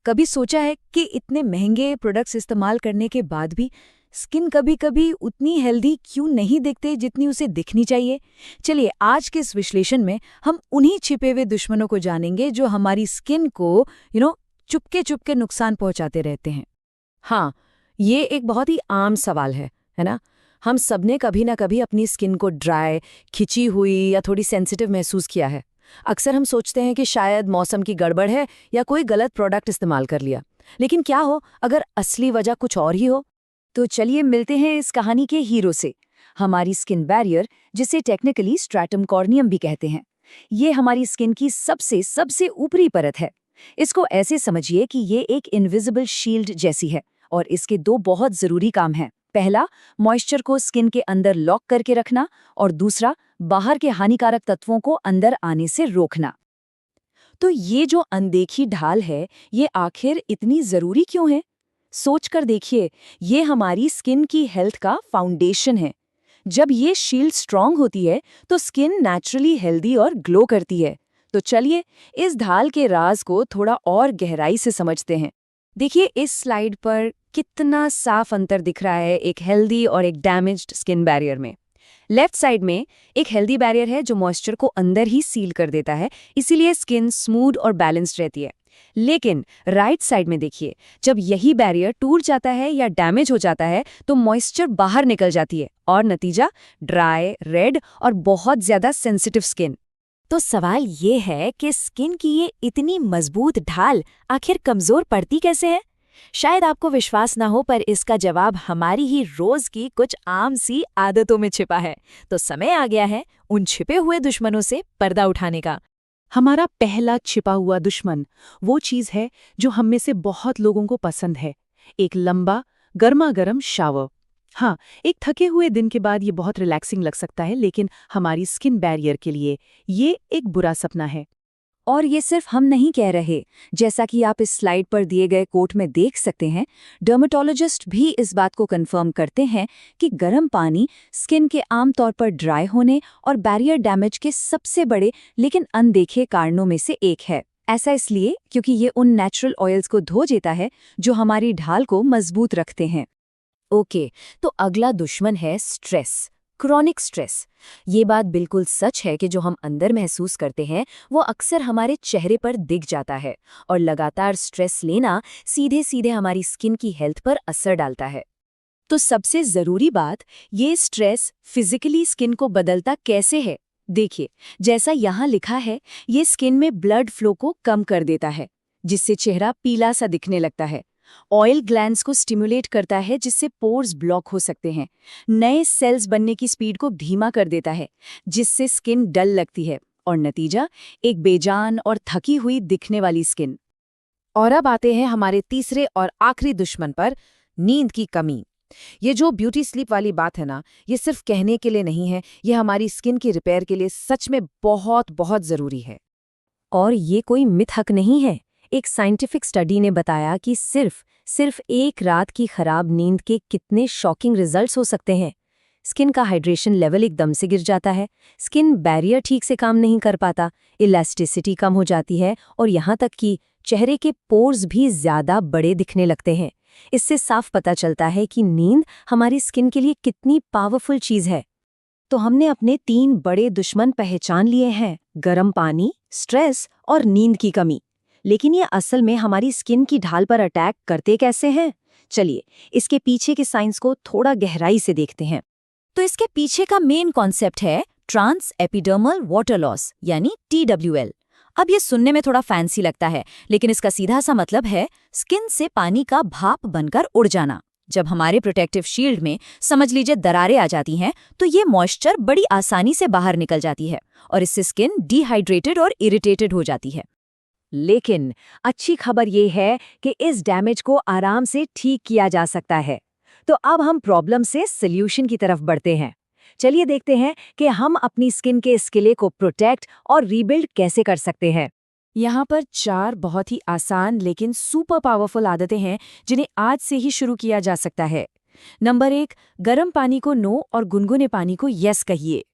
कभी सोचा है कि इतने महंगे प्रोडक्ट्स इस्तेमाल करने के बाद भी स्किन कभी-कभी उतनी हेल्दी क्यों नहीं दिखते जितनी उसे दिखनी चाहिए? चलिए आज के इस विश्लेषण में हम उन्हीं छिपे हुए दुश्मनों को जानेंगे जो हमारी स्किन को चुपके-चुपके नुकसान पहुंचाते रहते हैं। हाँ, ये एक बहुत ही आम सवाल है ना? हम सबने कभी ना कभी अपनी स्किन को ड्राई, खिंची हुई या थोड़ी सेंसिटिव महसूस किया है। अक्सर हम सोचते हैं कि शायद मौसम की गड़बड़ है या कोई गलत प्रोडक्ट इस्तेमाल कर लिया। लेकिन क्या हो अगर असली वजह कुछ और ही हो? तो चलिए मिलते हैं इस कहानी के हीरो से, हमारी स्किन बैरियर, जिसे टेक्निकली स्ट्रैटम कॉर्नियम भी कहते हैं। ये हमारी स्किन की सबसे सबसे ऊपरी परत है। इसको ऐसे समझिए कि ये एक इनविजिबल शील्ड जैसी है और इसके दो बहुत जरूरी काम हैं। पहला, मॉइस्चर को स्किन के अंदर लॉक करके रखना और दूसरा, बाहर के हानिकारक तत्वों को अंदर आने से रोकना। तो ये जो अनदेखी ढाल है, ये आखिर इतनी जरूरी क्यों है? सोच कर देखिए, ये हमारी स्किन की हेल्थ का फाउंडेशन है। जब ये शील्ड स्ट्रांग होती है तो स्किन नेचुरली हेल्दी और ग्लो करती है। तो चलिए इस ढाल के राज को थोड़ा और गहराई से समझते हैं। देखिए इस स्लाइड पर कितना साफ अंतर दिख रहा है एक हेल्दी और एक डैमेज्ड स्किन बैरियर में। लेफ्ट साइड में एक हेल्दी बैरियर है जो मॉइस्चर को अंदर ही सील कर देता है, इसीलिए स्किन स्मूथ और बैलेंस्ड रहती है। लेकिन राइट साइड में देखिए, जब यही बैरियर टूट जाता है या डैमेज हो जाता है तो मॉइस्चर बाहर निकल जाती है और नतीजा ड्राई, रेड और बहुत ज्यादा सेंसिटिव स्किन। तो सवाल ये है कि स्किन की ये इतनी मजबूत ढाल आखिर कमजोर पड़ती कैसे है? शायद आपको विश्वास ना हो, पर इसका जवाब हमारी ही रोज की कुछ आम सी आदतों में छिपा है। तो समय आ गया है उन छिपे हुए दुश्मनों से पर्दा उठाने का। हमारा पहला छिपा हुआ दुश्मन वो चीज है जो हम में से बहुत लोगों को पसंद है, एक लंबा गर्मा गर्म शावर। हाँ, एक थके हुए दिन के बाद ये बहुत रिलैक्सिंग लग सकता है, लेकिन हमारी स्किन बैरियर के लिए ये एक बुरा सपना है। और ये सिर्फ हम नहीं कह रहे, जैसा कि आप इस स्लाइड पर दिए गए कोट में देख सकते हैं, डर्मेटोलॉजिस्ट भी इस बात को कंफर्म करते हैं कि गर्म पानी स्किन के आमतौर पर ड्राई होने और बैरियर डैमेज के सबसे बड़े लेकिन अनदेखे कारणों में से एक है। ऐसा इसलिए क्योंकि ये उन नेचुरल ऑयल्स को धो देता है जो हमारी ढाल को मजबूत रखते हैं। ओके, तो अगला दुश्मन है स्ट्रेस, क्रॉनिक स्ट्रेस। ये बात बिल्कुल सच है कि जो हम अंदर महसूस करते हैं वो अक्सर हमारे चेहरे पर दिख जाता है, और लगातार स्ट्रेस लेना सीधे सीधे हमारी स्किन की हेल्थ पर असर डालता है। तो सबसे जरूरी बात, ये स्ट्रेस फिजिकली स्किन को बदलता कैसे है? देखिए, जैसा यहाँ लिखा है, ये स्किन में ब्लड फ्लो को कम कर देता है, जिससे चेहरा पीला सा दिखने लगता है। ऑयल ग्लैंड्स को स्टिमुलेट करता है, जिससे पोर्स ब्लॉक हो सकते हैं। नए सेल्स बनने की स्पीड को धीमा कर देता है, जिससे स्किन डल लगती है, और नतीजा एक बेजान और थकी हुई दिखने वाली स्किन। और अब आते हैं हमारे तीसरे और आखिरी दुश्मन पर, नींद की कमी। ये जो ब्यूटी स्लीप वाली बात है ना, ये सिर्फ कहने के लिए नहीं है, ये हमारी स्किन की रिपेयर के लिए सच में बहुत बहुत जरूरी है। और ये कोई मिथक नहीं है। एक साइंटिफिक स्टडी ने बताया कि सिर्फ एक रात की खराब नींद के कितने शॉकिंग रिजल्ट्स हो सकते हैं। स्किन का हाइड्रेशन लेवल एकदम से गिर जाता है, स्किन बैरियर ठीक से काम नहीं कर पाता, इलास्टिसिटी कम हो जाती है, और यहाँ तक कि चेहरे के पोर्स भी ज्यादा बड़े दिखने लगते हैं। इससे साफ पता चलता है कि नींद हमारी स्किन के लिए कितनी पावरफुल चीज है। तो हमने अपने 3 बड़े दुश्मन पहचान लिए हैं, गर्म पानी, स्ट्रेस और नींद की कमी। लेकिन ये असल में हमारी स्किन की ढाल पर अटैक करते कैसे हैं? चलिए इसके पीछे के साइंस को थोड़ा गहराई से देखते हैं। तो इसके पीछे का मेन कॉन्सेप्ट है ट्रांस एपिडर्मल वाटर लॉस, यानी TWL। अब ये सुनने में थोड़ा फैंसी लगता है, लेकिन इसका सीधा सा मतलब है स्किन से पानी का भाप बनकर उड़ जाना। जब हमारे प्रोटेक्टिव शील्ड में समझ लीजिए दरारें आ जाती हैं, तो ये मॉइस्चर बड़ी आसानी से बाहर निकल जाती है, और इससे स्किन डिहाइड्रेटेड और इरिटेटेड हो जाती है। लेकिन अच्छी खबर ये है कि इस डैमेज को आराम से ठीक किया जा सकता है। तो अब हम प्रॉब्लम से सॉल्यूशन की तरफ बढ़ते हैं। चलिए देखते हैं कि हम अपनी स्किन के इस किले को प्रोटेक्ट और रीबिल्ड कैसे कर सकते हैं। यहाँ पर 4 बहुत ही आसान लेकिन सुपर पावरफुल आदतें हैं जिन्हें आज से ही शुरू किया जा सकता है। नंबर 1, गर्म पानी को नो और गुनगुने पानी को यस कहिए।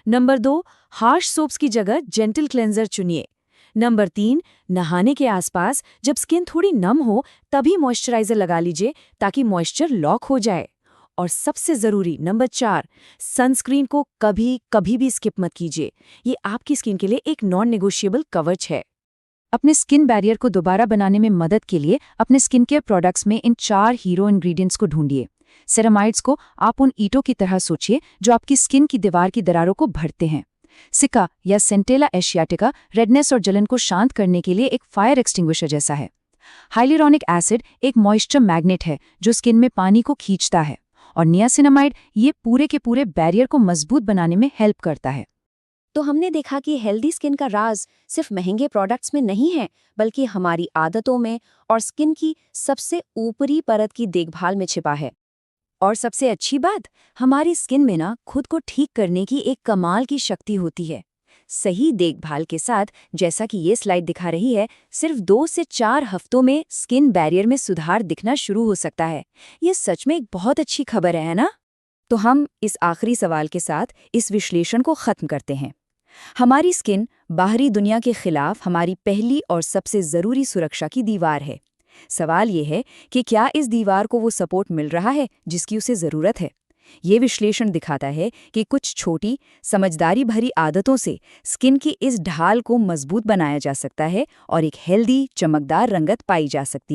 नंबर 2, हार्श सोप्स की जगह जेंटल क्लेंजर चुनिए। नंबर 3, नहाने के आसपास जब स्किन थोड़ी नम हो तभी मॉइस्चराइजर लगा लीजिए ताकि मॉइस्चर लॉक हो जाए। और सबसे ज़रूरी नंबर 4, सनस्क्रीन को कभी भी स्किप मत कीजिए। ये आपकी स्किन के लिए एक नॉन नेगोशिएबल कवच है। अपने स्किन बैरियर को दोबारा बनाने में मदद के लिए अपने स्किन केयर प्रोडक्ट्स में इन 4 हीरो इंग्रेडिएंट्स को ढूंढिए। सेरामाइड्स को आप उन ईंटों की तरह सोचिए जो आपकी स्किन की दीवार की दरारों को भरते हैं। सिका या सेंटेला एशियाटिका रेडनेस और जलन को शांत करने के लिए एक फायर एक्सटिंग्विशर जैसा है। हाइलुरोनिक एसिड एक मॉइस्चर मैग्नेट है जो स्किन में पानी को खींचता है। और नियासिनामाइड ये पूरे के पूरे बैरियर को मजबूत बनाने में हेल्प करता है। तो हमने देखा कि हेल्दी स्किन का राज सिर्फ महंगे प्रोडक्ट्स में नहीं है, बल्कि हमारी आदतों में और स्किन की सबसे ऊपरी परत की देखभाल में छिपा है। और सबसे अच्छी बात, हमारी स्किन में ना खुद को ठीक करने की एक कमाल की शक्ति होती है। सही देखभाल के साथ, जैसा कि ये स्लाइड दिखा रही है, सिर्फ 2 से 4 हफ्तों में स्किन बैरियर में सुधार दिखना शुरू हो सकता है। ये सच में एक बहुत अच्छी खबर है ना? तो हम इस आखिरी सवाल के साथ इस विश्लेषण को खत्म करते हैं। हमारी स्किन बाहरी दुनिया के खिलाफ हमारी पहली और सबसे ज़रूरी सुरक्षा की दीवार है। सवाल ये है कि क्या इस दीवार को वो सपोर्ट मिल रहा है जिसकी उसे ज़रूरत है? ये विश्लेषण दिखाता है कि कुछ छोटी, समझदारी भरी आदतों से स्किन की इस ढाल को मजबूत बनाया जा सकता है और एक हेल्दी, चमकदार रंगत पाई जा सकती है।